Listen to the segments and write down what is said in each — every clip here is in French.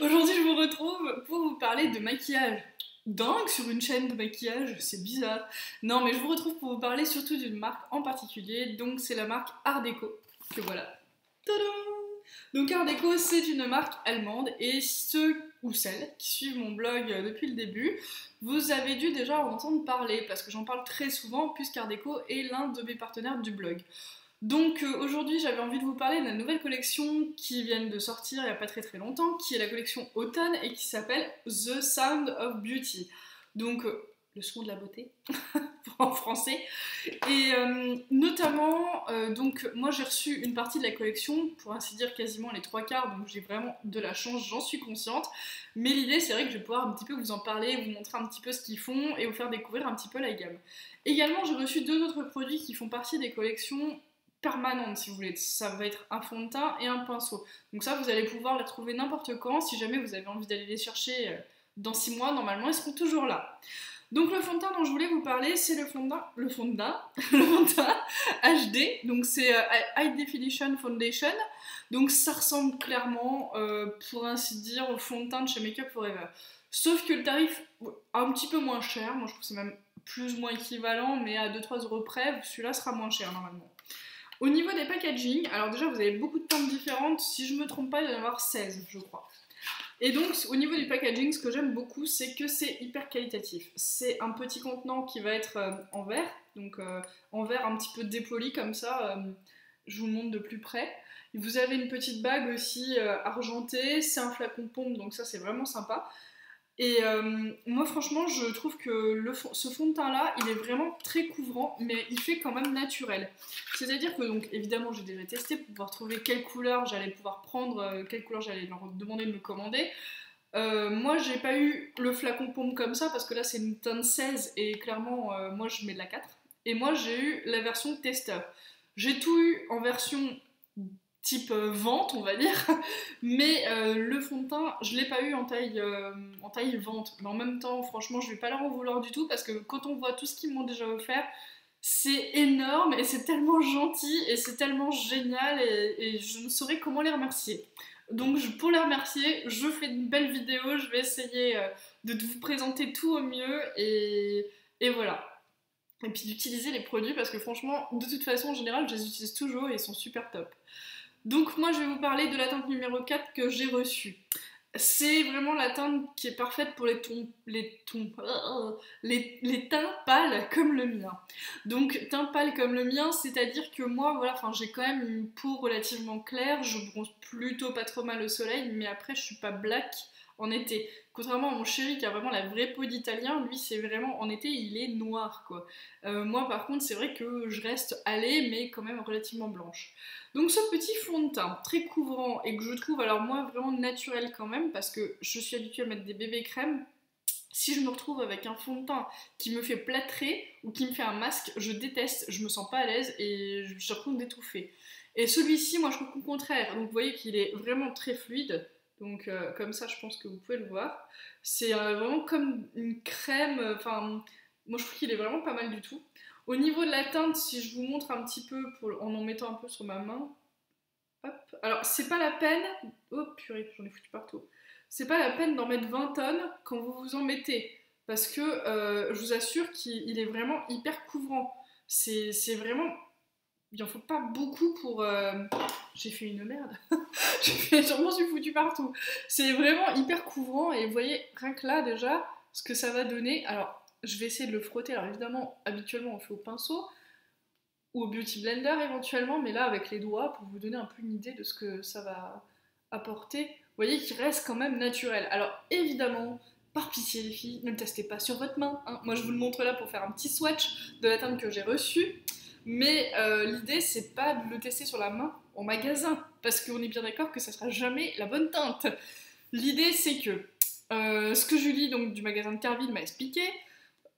Aujourd'hui, je vous retrouve pour vous parler de maquillage. Dingue sur une chaîne de maquillage, c'est bizarre. Non, mais je vous retrouve pour vous parler surtout d'une marque en particulier, donc c'est la marque Art Deco, que voilà. Tadam! Donc Art Deco, c'est une marque allemande, et ceux ou celles qui suivent mon blog depuis le début, vous avez dû déjà en entendre parler, parce que j'en parle très souvent, puisqu'Art Deco est l'un de mes partenaires du blog. Donc aujourd'hui j'avais envie de vous parler de la nouvelle collection qui vient de sortir il n'y a pas très longtemps, qui est la collection automne et qui s'appelle The Sound of Beauty. Donc le son de la beauté en français. Et notamment, donc moi j'ai reçu une partie de la collection, pour ainsi dire quasiment les trois quarts, donc j'ai vraiment de la chance, j'en suis consciente. Mais l'idée c'est vrai que je vais pouvoir un petit peu vous en parler, vous montrer un petit peu ce qu'ils font et vous faire découvrir un petit peu la gamme. Également j'ai reçu deux autres produits qui font partie des collections permanente si vous voulez, ça va être un fond de teint et un pinceau. Donc ça vous allez pouvoir les trouver n'importe quand, si jamais vous avez envie d'aller les chercher dans 6 mois, normalement ils seront toujours là. Donc le fond de teint dont je voulais vous parler, c'est le fond de teint, le fond de teint HD, donc c'est High Definition Foundation, donc ça ressemble clairement, pour ainsi dire, au fond de teint de chez Makeup Forever. Sauf que le tarif est un petit peu moins cher, moi je trouve que c'est même plus ou moins équivalent, mais à 2-3 € près, celui-là sera moins cher normalement. Au niveau des packaging, alors déjà vous avez beaucoup de teintes différentes, si je me trompe pas il doit y en avoir 16 je crois. Et donc au niveau du packaging, ce que j'aime beaucoup c'est que c'est hyper qualitatif. C'est un petit contenant qui va être en verre, donc en verre un petit peu dépoli comme ça, je vous le montre de plus près. Vous avez une petite bague aussi argentée, c'est un flacon pompe donc ça c'est vraiment sympa. Et moi franchement je trouve que ce fond de teint là il est vraiment très couvrant mais il fait quand même naturel. C'est à dire que donc évidemment j'ai déjà testé pour pouvoir trouver quelle couleur j'allais pouvoir prendre, quelle couleur j'allais leur demander de me commander. Moi j'ai pas eu le flacon pompe comme ça parce que là c'est une teinte 16 et clairement moi je mets de la 4. Et moi j'ai eu la version testeur. J'ai tout eu en version type vente on va dire, mais le fond de teint je l'ai pas eu en taille vente, mais en même temps franchement je vais pas leur en vouloir du tout parce que quand on voit tout ce qu'ils m'ont déjà offert c'est énorme et c'est tellement gentil et c'est tellement génial et je ne saurais comment les remercier. Donc pour les remercier je fais une belle vidéo, je vais essayer de vous présenter tout au mieux et voilà. Et puis d'utiliser les produits parce que franchement de toute façon en général je les utilise toujours et ils sont super top. Donc moi je vais vous parler de la teinte numéro 4 que j'ai reçue. C'est vraiment la teinte qui est parfaite pour les teints pâles comme le mien. Donc teint pâle comme le mien, c'est-à-dire que moi voilà, j'ai quand même une peau relativement claire, je bronze plutôt pas trop mal au soleil, mais après je suis pas black en été. Contrairement à mon chéri qui a vraiment la vraie peau d'italien, lui c'est vraiment en été il est noir quoi. Moi par contre c'est vrai que je reste hâlée mais quand même relativement blanche. Donc ce petit fond de teint très couvrant et que je trouve alors moi vraiment naturel quand même parce que je suis habituée à mettre des bébés crèmes. Si je me retrouve avec un fond de teint qui me fait plâtrer ou qui me fait un masque, je déteste, je me sens pas à l'aise et j'ai l'impression d'étouffer. Et celui-ci, moi je trouve qu'au contraire, donc vous voyez qu'il est vraiment très fluide, donc comme ça je pense que vous pouvez le voir. C'est vraiment comme une crème, moi je trouve qu'il est vraiment pas mal du tout. Au niveau de la teinte, si je vous montre un petit peu en mettant un peu sur ma main, hop. Alors c'est pas la peine, oh purée, j'en ai foutu partout. C'est pas la peine d'en mettre 20 tonnes quand vous vous en mettez, parce que je vous assure qu'il est vraiment hyper couvrant. C'est vraiment, il en faut pas beaucoup pour. J'ai fait une merde. Je m'en suis foutu partout. C'est vraiment hyper couvrant et vous voyez rien que là déjà ce que ça va donner. Alors je vais essayer de le frotter. Alors évidemment, habituellement on fait au pinceau ou au beauty blender éventuellement, mais là avec les doigts pour vous donner un peu une idée de ce que ça va apporter. Vous voyez qu'il reste quand même naturel. Alors évidemment, par pitié les filles, ne le testez pas sur votre main. Hein. Moi je vous le montre là pour faire un petit swatch de la teinte que j'ai reçue. Mais l'idée c'est pas de le tester sur la main en magasin, parce qu'on est bien d'accord que ça sera jamais la bonne teinte. L'idée c'est que ce que Julie donc, du magasin de Carville m'a expliqué,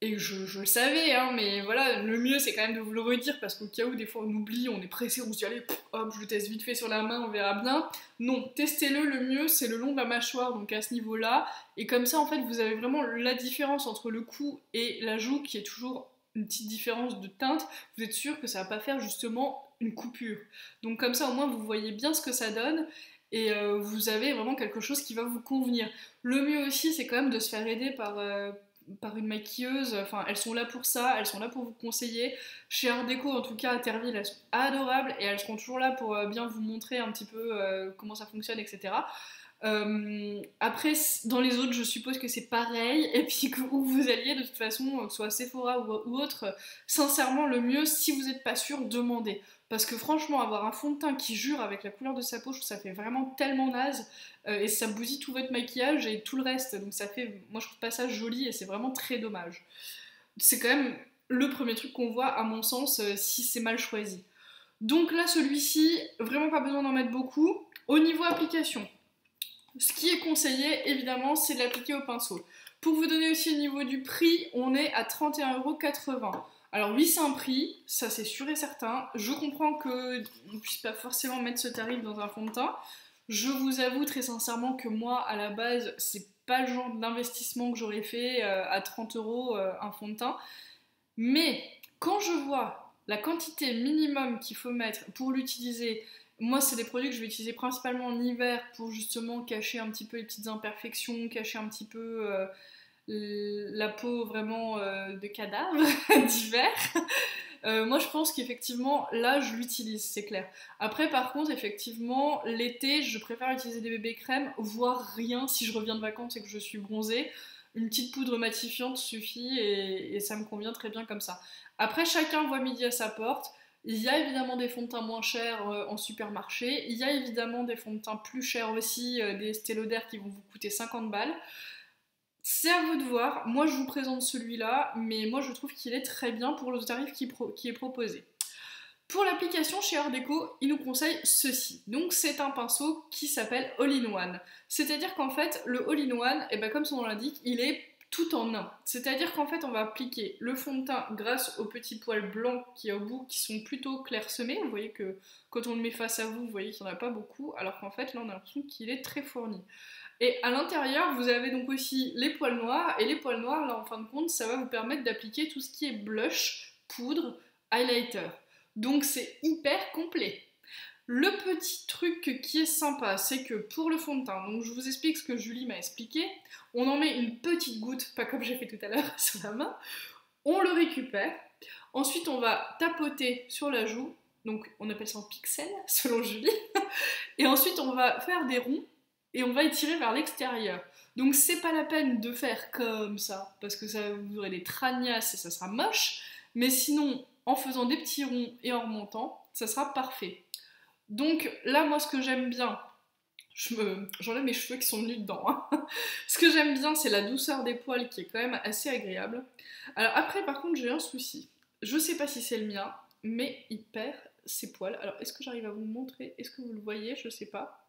et je le savais, hein, mais voilà, le mieux c'est quand même de vous le redire parce qu'au cas où des fois on oublie, on est pressé, on se dit allez, hop, je le teste vite fait sur la main, on verra bien. Non, testez-le, le mieux c'est le long de la mâchoire, donc à ce niveau-là, et comme ça en fait vous avez vraiment la différence entre le cou et la joue qui est toujours une petite différence de teinte, vous êtes sûr que ça va pas faire justement une coupure. Donc comme ça au moins vous voyez bien ce que ça donne. et vous avez vraiment quelque chose qui va vous convenir. Le mieux aussi, c'est quand même de se faire aider par une maquilleuse, enfin elles sont là pour ça, elles sont là pour vous conseiller. Chez Art Déco en tout cas à Terville, elles sont adorables et elles seront toujours là pour bien vous montrer un petit peu comment ça fonctionne, etc. Après, dans les autres, je suppose que c'est pareil, et puis que, où vous alliez, de toute façon, que ce soit Sephora ou autre, sincèrement, le mieux, si vous n'êtes pas sûr, demandez. Parce que franchement, avoir un fond de teint qui jure avec la couleur de sa peau, je trouve que ça fait vraiment tellement naze, et ça bousille tout votre maquillage et tout le reste, donc ça fait, moi je trouve pas ça joli, et c'est vraiment très dommage. C'est quand même le premier truc qu'on voit, à mon sens, si c'est mal choisi. Donc là, celui-ci, vraiment pas besoin d'en mettre beaucoup. Au niveau application, ce qui est conseillé, évidemment, c'est de l'appliquer au pinceau. Pour vous donner aussi le niveau du prix, on est à 31,80 €. Alors oui, c'est un prix, ça c'est sûr et certain. Je comprends qu'on ne puisse pas forcément mettre ce tarif dans un fond de teint. Je vous avoue très sincèrement que moi, à la base, c'est pas le genre d'investissement que j'aurais fait à 30 € un fond de teint. Mais quand je vois la quantité minimum qu'il faut mettre pour l'utiliser, moi c'est des produits que je vais utiliser principalement en hiver pour justement cacher un petit peu les petites imperfections, cacher un petit peu la peau vraiment de cadavre d'hiver. Moi je pense qu'effectivement là je l'utilise, c'est clair. Après par contre effectivement l'été je préfère utiliser des bébés crèmes, voire rien si je reviens de vacances et que je suis bronzée. Une petite poudre matifiante suffit et ça me convient très bien comme ça. Après chacun voit midi à sa porte. Il y a évidemment des fonds de teint moins chers en supermarché. Il y a évidemment des fonds de teint plus chers aussi, des Estée Lauder qui vont vous coûter 50 balles. C'est à vous de voir. Moi, je vous présente celui-là, mais moi, je trouve qu'il est très bien pour le tarif qui est proposé. Pour l'application chez Art Déco, il nous conseille ceci. Donc, c'est un pinceau qui s'appelle All-in-One. C'est-à-dire qu'en fait, le All-in-One, eh ben, comme son nom l'indique, il est tout en un. C'est-à-dire qu'en fait, on va appliquer le fond de teint grâce aux petits poils blancs qui y a au bout, qui sont plutôt clairsemés. Vous voyez que quand on le met face à vous, vous voyez qu'il n'y en a pas beaucoup, alors qu'en fait, là, on a l'impression qu'il est très fourni. Et à l'intérieur, vous avez donc aussi les poils noirs, et les poils noirs, là, en fin de compte, ça va vous permettre d'appliquer tout ce qui est blush, poudre, highlighter. Donc c'est hyper complet. Le petit truc qui est sympa, c'est que pour le fond de teint, donc je vous explique ce que Julie m'a expliqué, on en met une petite goutte, pas comme j'ai fait tout à l'heure sur la main, on le récupère, ensuite on va tapoter sur la joue, donc on appelle ça en pixels selon Julie, et ensuite on va faire des ronds et on va étirer vers l'extérieur. Donc c'est pas la peine de faire comme ça, parce que ça, vous aurez des tragnasses et ça sera moche, mais sinon en faisant des petits ronds et en remontant, ça sera parfait. Donc là, moi, ce que j'aime bien, j'enlève mes cheveux qui sont venus dedans. Hein. Ce que j'aime bien, c'est la douceur des poils qui est quand même assez agréable. Alors après, par contre, j'ai un souci. Je sais pas si c'est le mien, mais il perd ses poils. Alors, est-ce que j'arrive à vous le montrer? Est-ce que vous le voyez? Je sais pas.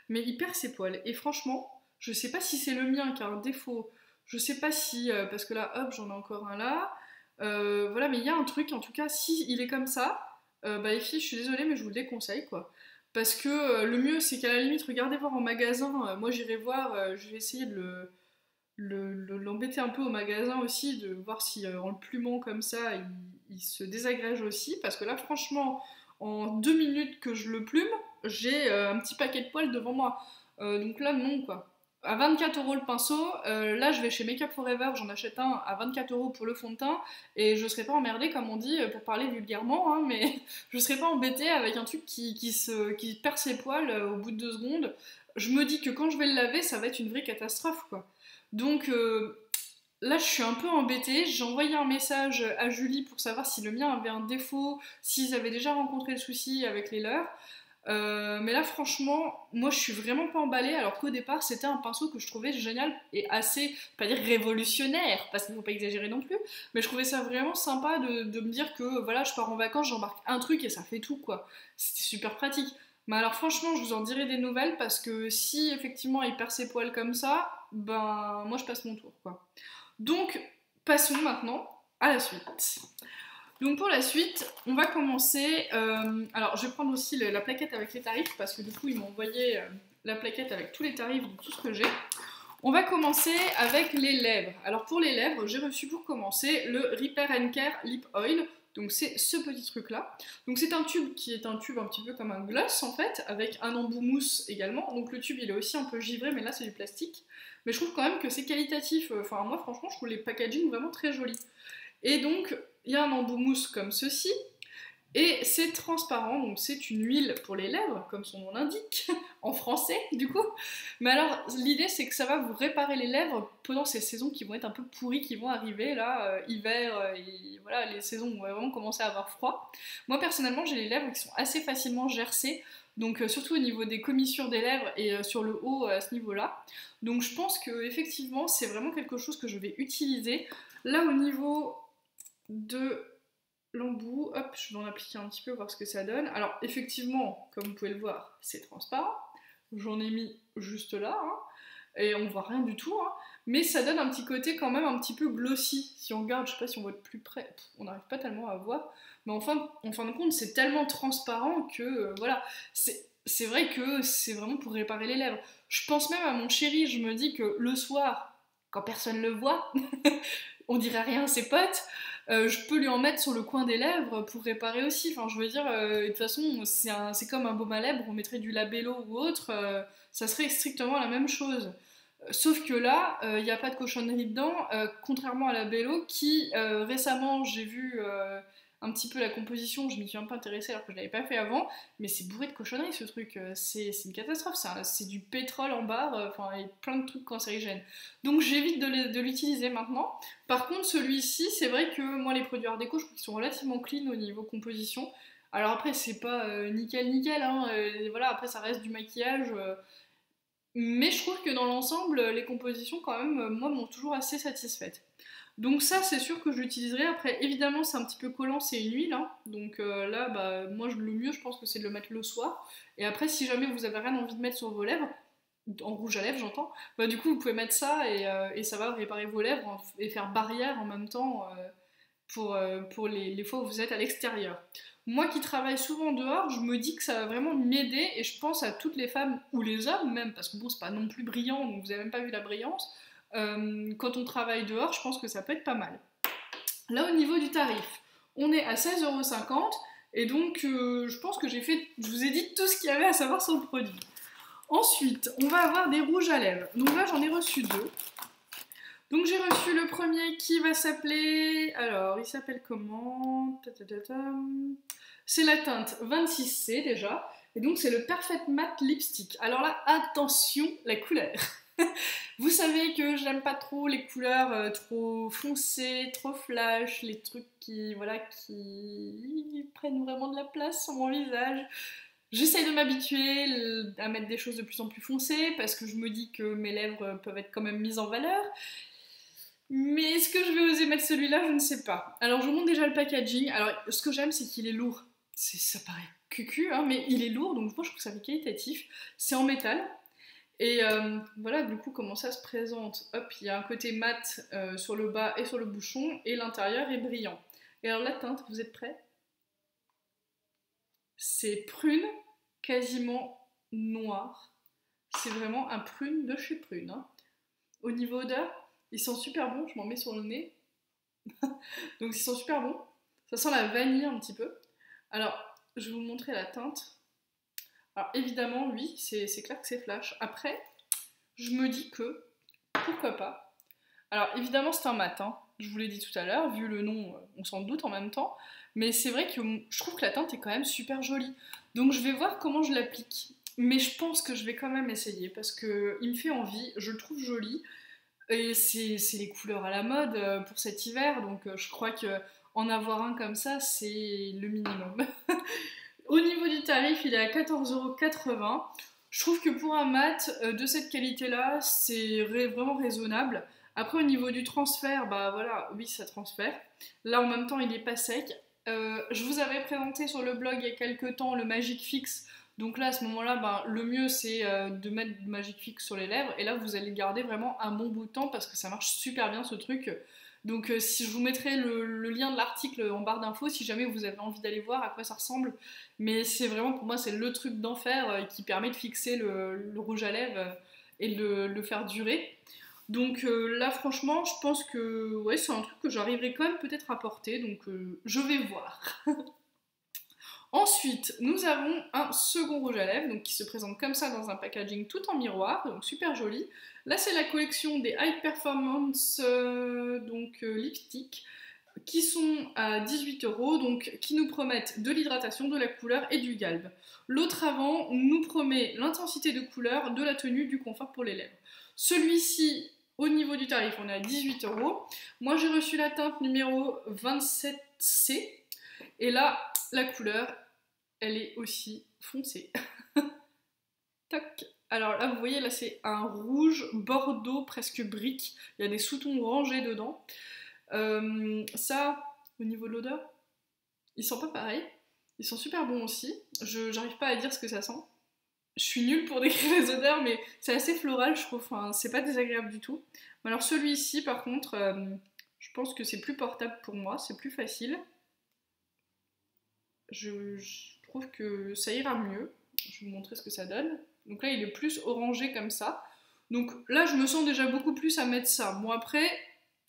Mais il perd ses poils. Et franchement, je sais pas si c'est le mien qui a un défaut. Je sais pas si... parce que là, hop, j'en ai encore un là. Voilà, mais il y a un truc, en tout cas, si il est comme ça... bah les filles, je suis désolée, mais je vous le déconseille, quoi. Parce que le mieux, c'est qu'à la limite, regardez voir en magasin. Moi, j'irai voir, je vais essayer de l'embêter un peu au magasin aussi, de voir si en le plumant comme ça, il se désagrège aussi. Parce que là, franchement, en 2 minutes que je le plume, j'ai un petit paquet de poils devant moi. Donc là, non, quoi. À 24 € le pinceau, là je vais chez Make Up Forever, j'en achète un à 24 € pour le fond de teint, et je serai pas emmerdée, comme on dit, pour parler vulgairement, hein, mais je serai pas embêtée avec un truc qui perd ses poils au bout de 2 secondes. Je me dis que quand je vais le laver, ça va être une vraie catastrophe, quoi. Donc là je suis un peu embêtée, j'ai envoyé un message à Julie pour savoir si le mien avait un défaut, s'ils avaient déjà rencontré le souci avec les leurs. Mais là franchement moi je suis vraiment pas emballée, alors qu'au départ c'était un pinceau que je trouvais génial et assez, pas dire révolutionnaire parce qu'il faut pas exagérer non plus, mais je trouvais ça vraiment sympa de me dire que voilà, je pars en vacances, j'embarque un truc et ça fait tout, quoi. C'était super pratique. Mais alors franchement je vous en dirai des nouvelles, parce que si effectivement il perd ses poils comme ça, ben moi je passe mon tour, quoi. Donc passons maintenant à la suite. Donc pour la suite, on va commencer... alors je vais prendre aussi la plaquette avec les tarifs, parce que du coup ils m'ont envoyé la plaquette avec tous les tarifs de tout ce que j'ai. On va commencer avec les lèvres. Alors pour les lèvres, j'ai reçu pour commencer le Repair & Care Lip Oil Donc c'est ce petit truc là. Donc c'est un tube qui est un tube un petit peu comme un gloss en fait, avec un embout mousse également. Donc le tube il est aussi un peu givré, mais là c'est du plastique. Mais je trouve quand même que c'est qualitatif. Enfin moi franchement je trouve les packaging vraiment très jolis. Et donc il y a un embout mousse comme ceci. Et c'est transparent, donc c'est une huile pour les lèvres, comme son nom l'indique, en français du coup. Mais alors l'idée c'est que ça va vous réparer les lèvres pendant ces saisons qui vont être un peu pourries, qui vont arriver là, hiver, et voilà, les saisons où on va vraiment commencer à avoir froid. Moi personnellement j'ai les lèvres qui sont assez facilement gercées, donc surtout au niveau des commissures des lèvres et sur le haut à ce niveau-là. Donc je pense que effectivement c'est vraiment quelque chose que je vais utiliser. Là au niveau de l'embout, hop, je vais en appliquer un petit peu, voir ce que ça donne. Alors, effectivement, comme vous pouvez le voir, c'est transparent. J'en ai mis juste là, hein, et on voit rien du tout, hein, mais ça donne un petit côté quand même un petit peu glossy. Si on regarde, je sais pas si on voit de plus près, on n'arrive pas tellement à voir, mais en fin de compte, c'est tellement transparent que, voilà, c'est vrai que c'est vraiment pour réparer les lèvres. Je pense même à mon chéri, je me dis que le soir, quand personne le voit, on dirait rien à ses potes, je peux lui en mettre sur le coin des lèvres pour réparer aussi. Enfin, je veux dire, de toute façon, c'est comme un baume à lèvres, on mettrait du labello ou autre, ça serait strictement la même chose. Sauf que là, il n'y a pas de cochonnerie dedans, contrairement à la Bello qui, récemment, j'ai vu un petit peu la composition, je m'y suis un peu intéressée alors que je ne l'avais pas fait avant, mais c'est bourré de cochonneries ce truc, c'est une catastrophe, c'est du pétrole en barre, enfin, et plein de trucs cancérigènes. Donc j'évite de l'utiliser maintenant. Par contre, celui-ci, c'est vrai que moi, les produits Art Déco, je trouve qu'ils sont relativement clean au niveau composition. Alors après, c'est pas nickel nickel, hein, voilà, après ça reste du maquillage. Mais je trouve que dans l'ensemble, les compositions, quand même, moi, m'ont toujours assez satisfaite. Donc ça, c'est sûr que je l'utiliserai. Après, évidemment, c'est un petit peu collant, c'est une huile, hein. Donc là, bah, moi, le mieux, je pense que c'est de le mettre le soir. Et après, si jamais vous avez rien envie de mettre sur vos lèvres, en rouge à lèvres, j'entends, bah du coup, vous pouvez mettre ça et ça va réparer vos lèvres et faire barrière en même temps pour les fois où vous êtes à l'extérieur. Moi qui travaille souvent dehors, je me dis que ça va vraiment m'aider et je pense à toutes les femmes ou les hommes même, parce que bon, c'est pas non plus brillant, donc vous avez même pas vu la brillance. Quand on travaille dehors, je pense que ça peut être pas mal. Là, au niveau du tarif, on est à 16,50 € et donc je pense que je vous ai dit tout ce qu'il y avait à savoir sur le produit. Ensuite, on va avoir des rouges à lèvres. Donc là, j'en ai reçu deux. Donc j'ai reçu le premier qui va s'appeler... Alors, il s'appelle comment? C'est la teinte 26C déjà. Et donc c'est le Perfect Matte Lipstick. Alors là, attention, la couleur. Vous savez que j'aime pas trop les couleurs trop foncées, trop flash, les trucs qui, voilà, qui prennent vraiment de la place sur mon visage. J'essaye de m'habituer à mettre des choses de plus en plus foncées parce que je me dis que mes lèvres peuvent être quand même mises en valeur. Mais est-ce que je vais oser mettre celui-là? Je ne sais pas. Alors je vous montre déjà le packaging. Alors ce que j'aime c'est qu'il est lourd. Ça paraît cucu, hein, mais il est lourd, donc moi je trouve que ça fait qualitatif. C'est en métal. Et voilà du coup comment ça se présente. Hop, il y a un côté mat sur le bas et sur le bouchon, et l'intérieur est brillant. Et alors la teinte, vous êtes prêts? C'est prune, quasiment noir. C'est vraiment un prune de chez Prune, hein. Au niveau odeur, ils sont super bons, je m'en mets sur le nez. Donc ils sont super bons. Ça sent la vanille un petit peu. Alors, je vais vous montrer la teinte. Alors évidemment, oui, c'est clair que c'est flash. Après, je me dis que, pourquoi pas. Alors évidemment, c'est un mat, hein. Je vous l'ai dit tout à l'heure, vu le nom, on s'en doute en même temps. Mais c'est vrai que je trouve que la teinte est quand même super jolie. Donc je vais voir comment je l'applique. Mais je pense que je vais quand même essayer parce qu'il me fait envie, je le trouve joli. Et c'est les couleurs à la mode pour cet hiver, donc je crois qu'en avoir un comme ça, c'est le minimum. Au niveau du tarif, il est à 14,80 €. Je trouve que pour un mat de cette qualité-là, c'est vraiment raisonnable. Après, au niveau du transfert, bah voilà, oui, ça transfère. Là, en même temps, il n'est pas sec. Je vous avais présenté sur le blog il y a quelques temps le Magic Fix. Donc là, à ce moment-là, ben, le mieux, c'est de mettre du Magic Fix sur les lèvres. Et là, vous allez le garder vraiment un bon bout de temps parce que ça marche super bien, ce truc. Donc si je vous mettrai le lien de l'article en barre d'infos si jamais vous avez envie d'aller voir à quoi ça ressemble. Mais c'est vraiment, pour moi, c'est le truc d'enfer qui permet de fixer le rouge à lèvres et de le faire durer. Donc là franchement je pense que ouais, c'est un truc que j'arriverai quand même peut-être à porter, donc je vais voir. Ensuite, nous avons un second rouge à lèvres donc, qui se présente comme ça dans un packaging tout en miroir, donc super joli. Là, c'est la collection des High Performance lipsticks qui sont à 18 €, donc qui nous promettent de l'hydratation, de la couleur et du galbe. L'autre avant nous promet l'intensité de couleur, de la tenue, du confort pour les lèvres. Celui-ci, au niveau du tarif, on est à 18 €. Moi, j'ai reçu la teinte numéro 27C. Et là, la couleur, elle est aussi foncée. Tac. Alors là, vous voyez, là, c'est un rouge bordeaux presque brique. Il y a des sous-tons rangés dedans. Ça, au niveau de l'odeur, ils sentent pas pareil. Ils sont super bons aussi. J'arrive pas à dire ce que ça sent. Je suis nulle pour décrire les odeurs, mais c'est assez floral, je trouve. Enfin, c'est pas désagréable du tout. Alors celui-ci, par contre, je pense que c'est plus portable pour moi. C'est plus facile. Je trouve que ça ira mieux. Je vais vous montrer ce que ça donne. Donc là, il est plus orangé comme ça. Donc là, je me sens déjà beaucoup plus à mettre ça. Bon, après,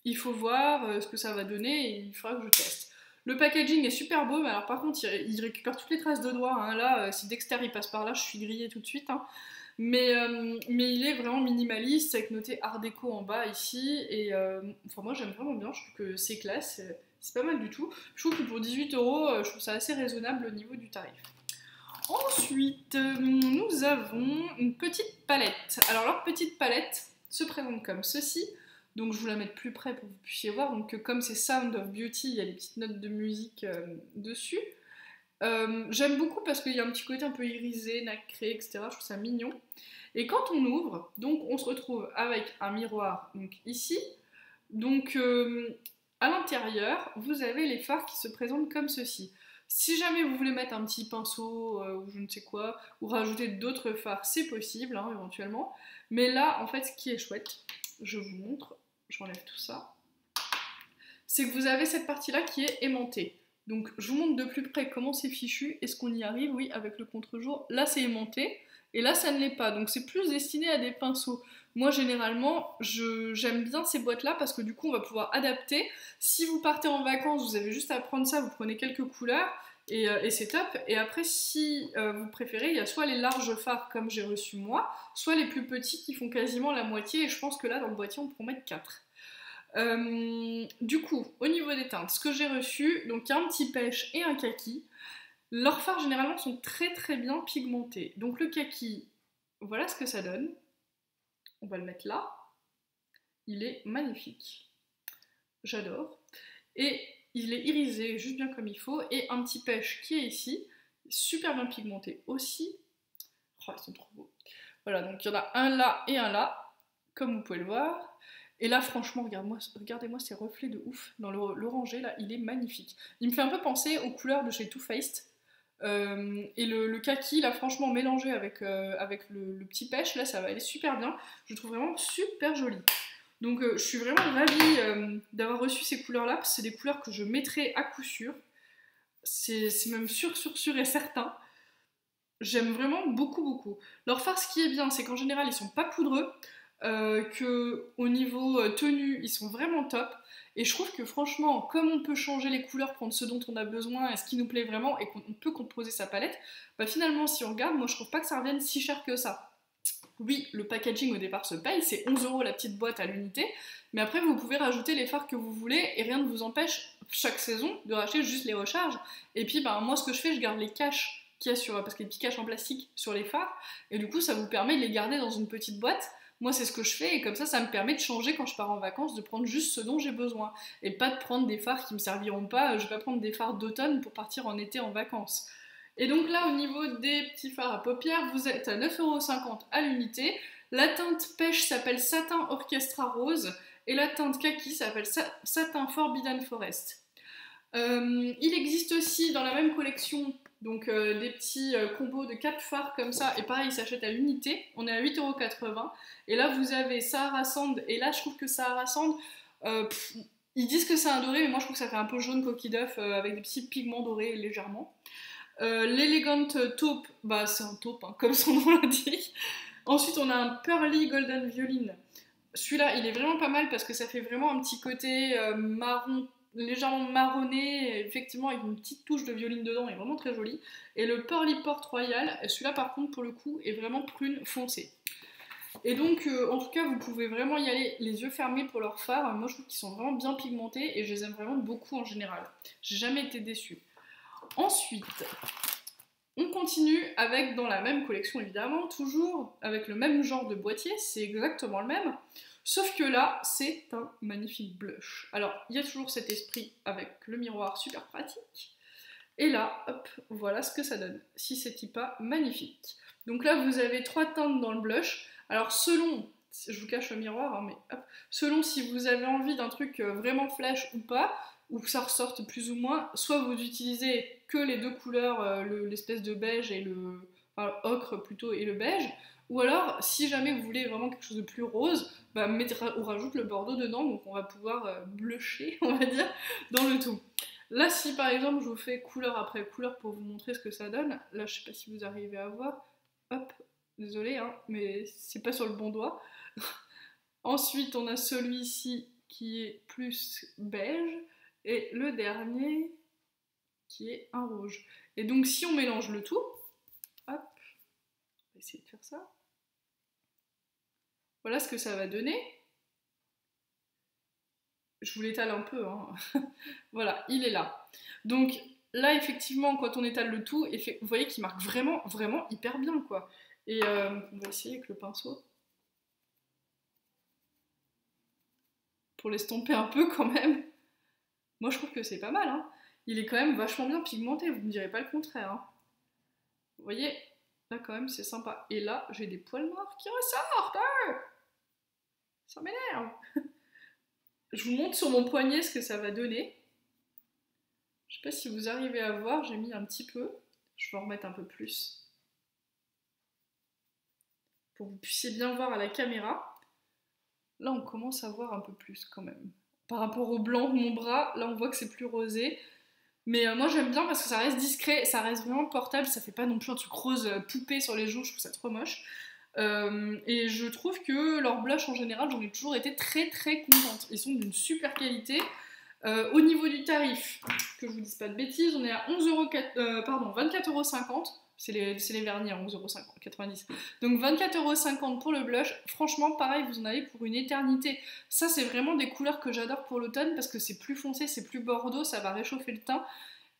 il faut voir ce que ça va donner et il faudra que je teste. Le packaging est super beau, mais alors par contre, il récupère toutes les traces de doigts. Hein. Là, si Dexter il passe par là, je suis grillée tout de suite. Hein. Mais il est vraiment minimaliste, avec noté Art déco en bas ici. Et enfin, moi, j'aime vraiment bien. Je trouve que c'est classe. C'est pas mal du tout. Je trouve que pour 18 €, je trouve ça assez raisonnable au niveau du tarif. Ensuite, nous avons une petite palette. Alors leur petite palette se présente comme ceci. Donc je vous la mets de plus près pour que vous puissiez voir. Donc comme c'est Sound of Beauty, il y a les petites notes de musique dessus. J'aime beaucoup parce qu'il y a un petit côté un peu irisé, nacré, etc. Je trouve ça mignon. Et quand on ouvre, donc on se retrouve avec un miroir donc ici. Donc à l'intérieur, vous avez les fards qui se présentent comme ceci. Si jamais vous voulez mettre un petit pinceau ou je ne sais quoi, ou rajouter d'autres fards, c'est possible hein, éventuellement. Mais là, en fait, ce qui est chouette, je vous montre, j'enlève tout ça, c'est que vous avez cette partie-là qui est aimantée. Donc je vous montre de plus près comment c'est fichu. Est-ce qu'on y arrive? Oui, avec le contre-jour. Là, c'est aimanté. Et là, ça ne l'est pas. Donc c'est plus destiné à des pinceaux. Moi, généralement, j'aime bien ces boîtes-là parce que du coup, on va pouvoir adapter. Si vous partez en vacances, vous avez juste à prendre ça, vous prenez quelques couleurs et c'est top. Et après, si vous préférez, il y a soit les larges fards comme j'ai reçu moi, soit les plus petits qui font quasiment la moitié. Et je pense que là, dans le boîtier, on peut en mettre 4. Du coup, au niveau des teintes, ce que j'ai reçu, donc il y a un petit pêche et un kaki. Leurs fards généralement sont très très bien pigmentés. Donc le kaki, voilà ce que ça donne. On va le mettre là. Il est magnifique. J'adore. Et il est irisé juste bien comme il faut. Et un petit pêche qui est ici, super bien pigmenté aussi. Oh, ils sont trop beaux. Voilà, donc il y en a un là et un là, comme vous pouvez le voir. Et là, franchement, regardez-moi ces reflets de ouf. Dans l'orangé, là, il est magnifique. Il me fait un peu penser aux couleurs de chez Too Faced. Et le kaki, là, franchement, mélangé avec le petit pêche, là, ça va aller super bien. Je le trouve vraiment super joli. Donc, je suis vraiment ravie d'avoir reçu ces couleurs-là, parce que c'est des couleurs que je mettrai à coup sûr. C'est même sûr et certain. J'aime vraiment beaucoup, beaucoup. Leur farce, ce qui est bien, c'est qu'en général, ils sont pas poudreux. Qu'au niveau tenue, ils sont vraiment top. Et je trouve que franchement, comme on peut changer les couleurs, prendre ce dont on a besoin et ce qui nous plaît vraiment, et qu'on peut composer sa palette, bah finalement, si on regarde, moi je trouve pas que ça revienne si cher que ça. Oui, le packaging au départ se paye, c'est 11 € la petite boîte à l'unité, mais après vous pouvez rajouter les fards que vous voulez et rien ne vous empêche chaque saison de racheter juste les recharges. Et puis bah, moi ce que je fais, je garde les caches qu'il y a sur, parce qu'il y a des petits caches en plastique sur les fards, et du coup ça vous permet de les garder dans une petite boîte. Moi, c'est ce que je fais et comme ça me permet de changer quand je pars en vacances, de prendre juste ce dont j'ai besoin et pas de prendre des fards qui me serviront pas. Je vais pas prendre des fards d'automne pour partir en été en vacances. Et donc là, au niveau des petits fards à paupières, vous êtes à 9,50 € à l'unité. La teinte pêche s'appelle Satin Orchestra Rose et la teinte kaki s'appelle Satin Forbidden Forest. Il existe aussi dans la même collection donc des petits combos de 4 fards comme ça, et pareil, ils s'achètent à l'unité, on est à 8,80 €, et là vous avez Sahara Sand, et là je trouve que Sahara Sand, ils disent que c'est un doré, mais moi je trouve que ça fait un peu jaune coquille d'œuf avec des petits pigments dorés légèrement. L'Elegant Taupe, bah c'est un taupe, hein, comme son nom l'indique. Ensuite on a un Pearly Golden Violin, Celui-là, il est vraiment pas mal parce que ça fait vraiment un petit côté marron, légèrement marronné, effectivement avec une petite touche de violine dedans, il est vraiment très joli. Et le Pearly Port Royal, celui-là par contre pour le coup est vraiment prune foncée. Et donc en tout cas vous pouvez vraiment y aller les yeux fermés pour leurs fards. Moi je trouve qu'ils sont vraiment bien pigmentés et je les aime vraiment beaucoup en général. J'ai jamais été déçue. Ensuite, on continue avec, dans la même collection évidemment, toujours avec le même genre de boîtier, c'est exactement le même, sauf que là, c'est un magnifique blush. Alors, il y a toujours cet esprit avec le miroir super pratique, et là, hop, voilà ce que ça donne, si c'est pas magnifique. Donc là, vous avez 3 teintes dans le blush, alors selon, je vous cache le miroir, hein, mais hop, selon si vous avez envie d'un truc vraiment flash ou pas, ou que ça ressorte plus ou moins, soit vous utilisez que les deux couleurs, l'espèce de beige et le... enfin, ocre plutôt et le beige, ou alors, si jamais vous voulez vraiment quelque chose de plus rose, bah, on rajoute le bordeaux dedans, donc on va pouvoir blusher, on va dire, dans le tout. Là, si par exemple je vous fais couleur après couleur pour vous montrer ce que ça donne, là je sais pas si vous arrivez à voir, hop, désolé, hein, mais c'est pas sur le bon doigt. Ensuite, on a celui-ci qui est plus beige, et le dernier qui est un rouge. Et donc si on mélange le tout, hop, on va essayer de faire ça. Voilà ce que ça va donner. Je vous l'étale un peu, hein. Voilà, il est là. Donc là, effectivement, quand on étale le tout, vous voyez qu'il marque vraiment, vraiment hyper bien, quoi. Et on va essayer avec le pinceau. Pour l'estomper un peu quand même. Moi, je trouve que c'est pas mal, hein. Il est quand même vachement bien pigmenté, vous ne me direz pas le contraire, hein. Vous voyez, là quand même c'est sympa. Et là, j'ai des poils noirs qui ressortent. Ça m'énerve. Je vous montre sur mon poignet ce que ça va donner. Je sais pas si vous arrivez à voir, j'ai mis un petit peu. Je vais en remettre un peu plus. Pour que vous puissiez bien voir à la caméra. Là, on commence à voir un peu plus quand même. Par rapport au blanc de mon bras, là on voit que c'est plus rosé. Mais moi j'aime bien parce que ça reste discret, ça reste vraiment portable, ça fait pas non plus un truc rose poupée sur les joues, je trouve ça trop moche. Et je trouve que leurs blushs en général, j'en ai toujours été très très contente. Ils sont d'une super qualité. Au niveau du tarif, que je vous dise pas de bêtises, on est à 24,50€. C'est les vernis à 11,90€. Donc 24,50€ pour le blush. Franchement, pareil, vous en avez pour une éternité. Ça, c'est vraiment des couleurs que j'adore pour l'automne parce que c'est plus foncé, c'est plus bordeaux, ça va réchauffer le teint.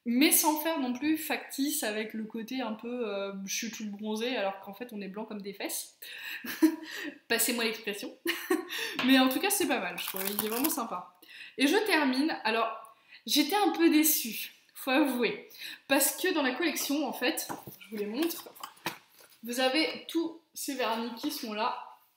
Mais sans faire non plus factice avec le côté un peu je suis toute bronzée alors qu'en fait on est blanc comme des fesses. Passez-moi l'expression. Mais en tout cas, c'est pas mal, je trouve. Il est vraiment sympa. Et je termine. Alors, j'étais un peu déçue, faut avouer. Parce que dans la collection, en fait, je vous les montre, vous avez tous ces vernis qui sont là.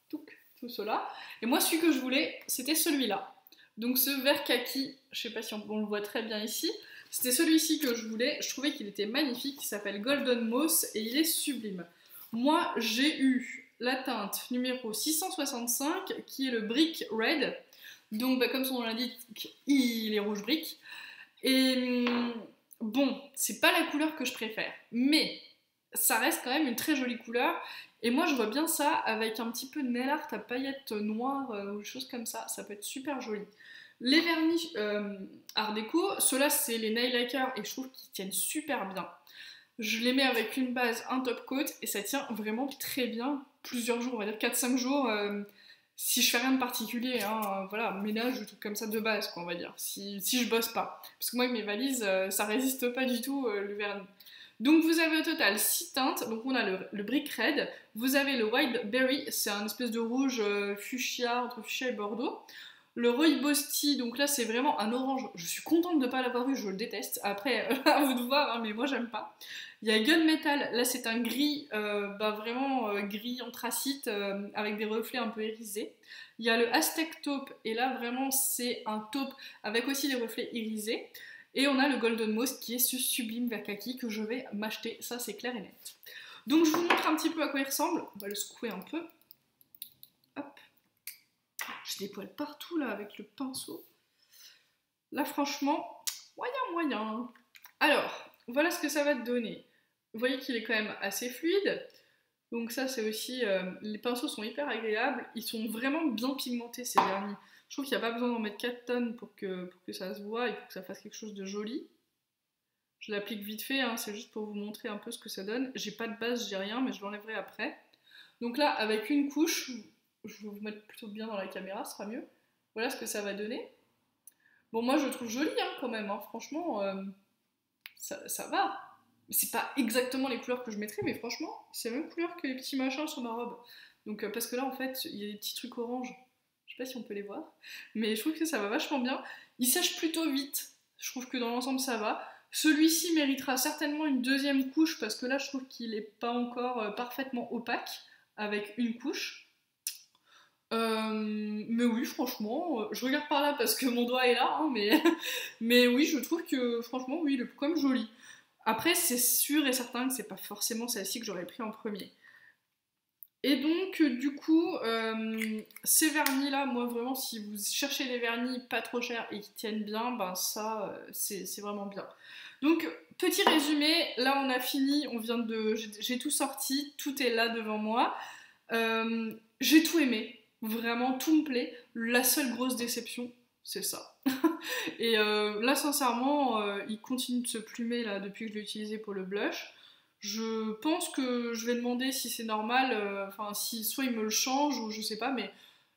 Tout cela. Et moi, celui que je voulais, c'était celui-là. Donc ce vert kaki, je sais pas si on le voit très bien ici, c'était celui-ci que je voulais. Je trouvais qu'il était magnifique. Il s'appelle Golden Moss et il est sublime. Moi, j'ai eu la teinte numéro 665 qui est le Brick Red. Donc, bah, comme son nom l'indique, il est rouge brique. Et bon, c'est pas la couleur que je préfère, mais ça reste quand même une très jolie couleur. Et moi, je vois bien ça avec un petit peu de nail art à paillettes noires ou des choses comme ça. Ça peut être super joli. Les vernis Art Déco, ceux-là, c'est les nail lacquers et je trouve qu'ils tiennent super bien. Je les mets avec une base, un top coat et ça tient vraiment très bien. Plusieurs jours, on va dire 4-5 jours. Si je fais rien de particulier, hein, voilà, ménage ou truc comme ça de base, quoi, on va dire, si je bosse pas. Parce que moi, avec mes valises, ça résiste pas du tout le vernis. Donc vous avez au total 6 teintes, donc on a le Brick Red, vous avez le Wild Berry, c'est un espèce de rouge fuchsia, entre fuchsia et bordeaux. Le Rooibos Tea, donc là c'est vraiment un orange, je suis contente de ne pas l'avoir vu, je le déteste, après à vous de voir, hein, mais moi j'aime pas. Il y a Gunmetal, là c'est un gris, vraiment gris anthracite avec des reflets un peu irisés. Il y a le Aztec Taupe, et là vraiment c'est un taupe avec aussi des reflets irisés. Et on a le Golden Moss qui est ce sublime vert kaki que je vais m'acheter, ça c'est clair et net. Donc je vous montre un petit peu à quoi il ressemble, on va le secouer un peu. Hop. J'ai des poils partout là avec le pinceau. Là franchement, moyen. Alors, voilà ce que ça va te donner. Vous voyez qu'il est quand même assez fluide. Donc ça c'est aussi, les pinceaux sont hyper agréables, ils sont vraiment bien pigmentés ces vernis. Je trouve qu'il n'y a pas besoin d'en mettre 4 tonnes pour que ça se voit et pour que ça fasse quelque chose de joli. Je l'applique vite fait, hein, c'est juste pour vous montrer un peu ce que ça donne. J'ai pas de base, j'ai rien, mais je l'enlèverai après. Donc là, avec une couche, je vais vous mettre plutôt bien dans la caméra, ce sera mieux. Voilà ce que ça va donner. Bon, moi je le trouve joli hein, quand même, hein. Franchement, ça va. C'est pas exactement les couleurs que je mettrais, mais franchement, c'est la même couleur que les petits machins sur ma robe. Donc, parce que là, en fait, il y a des petits trucs orange. Je sais pas si on peut les voir, mais je trouve que ça va vachement bien. Il sèche plutôt vite. Je trouve que dans l'ensemble, ça va. Celui-ci méritera certainement une deuxième couche parce que là, je trouve qu'il est pas encore parfaitement opaque avec une couche. Mais oui, franchement, je regarde par là parce que mon doigt est là, hein, mais oui, je trouve que franchement, oui, il est quand même joli. Après, c'est sûr et certain que c'est pas forcément celle-ci que j'aurais pris en premier. Et donc, du coup, ces vernis-là, moi vraiment, si vous cherchez des vernis pas trop chers et qui tiennent bien, ben ça, c'est vraiment bien. Donc, petit résumé, là on a fini, j'ai tout sorti, tout est là devant moi. J'ai tout aimé, vraiment tout me plaît. La seule grosse déception, c'est ça. Et là, sincèrement, il continue de se plumer là depuis que je l'ai utilisé pour le blush. Je pense que je vais demander si c'est normal, enfin si soit il me le change ou je sais pas, mais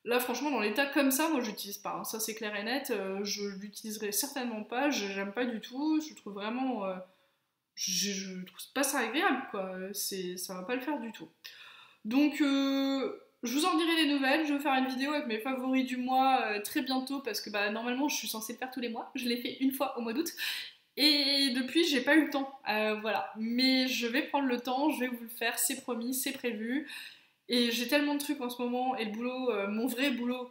là franchement dans l'état comme ça, moi je l'utilise pas, hein. Ça c'est clair et net, je l'utiliserai certainement pas, j'aime pas du tout, je trouve vraiment, je trouve pas ça agréable quoi, ça va pas le faire du tout. Donc je vous en dirai des nouvelles, je vais faire une vidéo avec mes favoris du mois très bientôt parce que bah, normalement je suis censée le faire tous les mois, je l'ai fait une fois au mois d'août et depuis j'ai pas eu le temps, voilà. Mais je vais prendre le temps, je vais vous le faire, c'est promis, c'est prévu. Et j'ai tellement de trucs en ce moment et le boulot, mon vrai boulot,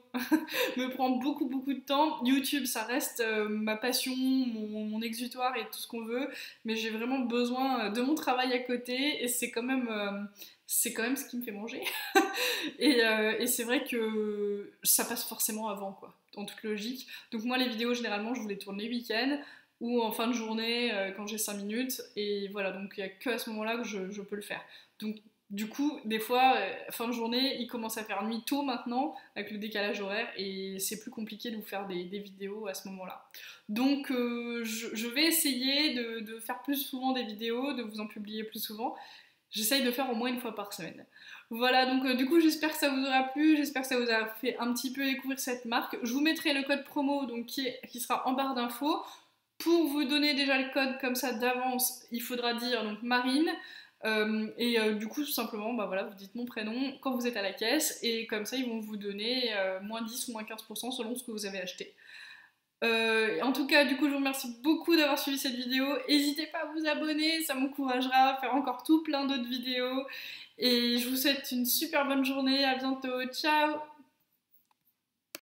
me prend beaucoup beaucoup de temps. YouTube, ça reste ma passion, mon exutoire et tout ce qu'on veut, mais j'ai vraiment besoin de mon travail à côté et c'est quand même ce qui me fait manger. Et c'est vrai que ça passe forcément avant, quoi, en toute logique. Donc moi, les vidéos, généralement, je vous les tourne les week-ends ou en fin de journée quand j'ai 5 minutes. Et voilà, donc il n'y a que à ce moment-là que je peux le faire. Donc du coup, des fois, fin de journée, il commence à faire nuit tôt maintenant, avec le décalage horaire, et c'est plus compliqué de vous faire des vidéos à ce moment-là. Donc je vais essayer de faire plus souvent des vidéos, de vous en publier plus souvent. J'essaye de faire au moins une fois par semaine. Voilà, donc du coup j'espère que ça vous aura plu, j'espère que ça vous a fait un petit peu découvrir cette marque. Je vous mettrai le code promo donc, qui sera en barre d'infos. Pour vous donner déjà le code comme ça d'avance, il faudra dire donc Marine. Du coup tout simplement bah voilà, vous dites mon prénom quand vous êtes à la caisse et comme ça ils vont vous donner moins 10 ou moins 15% selon ce que vous avez acheté. En tout cas, du coup, je vous remercie beaucoup d'avoir suivi cette vidéo. N'hésitez pas à vous abonner, ça m'encouragera à faire encore tout plein d'autres vidéos. Et je vous souhaite une super bonne journée, à bientôt, ciao!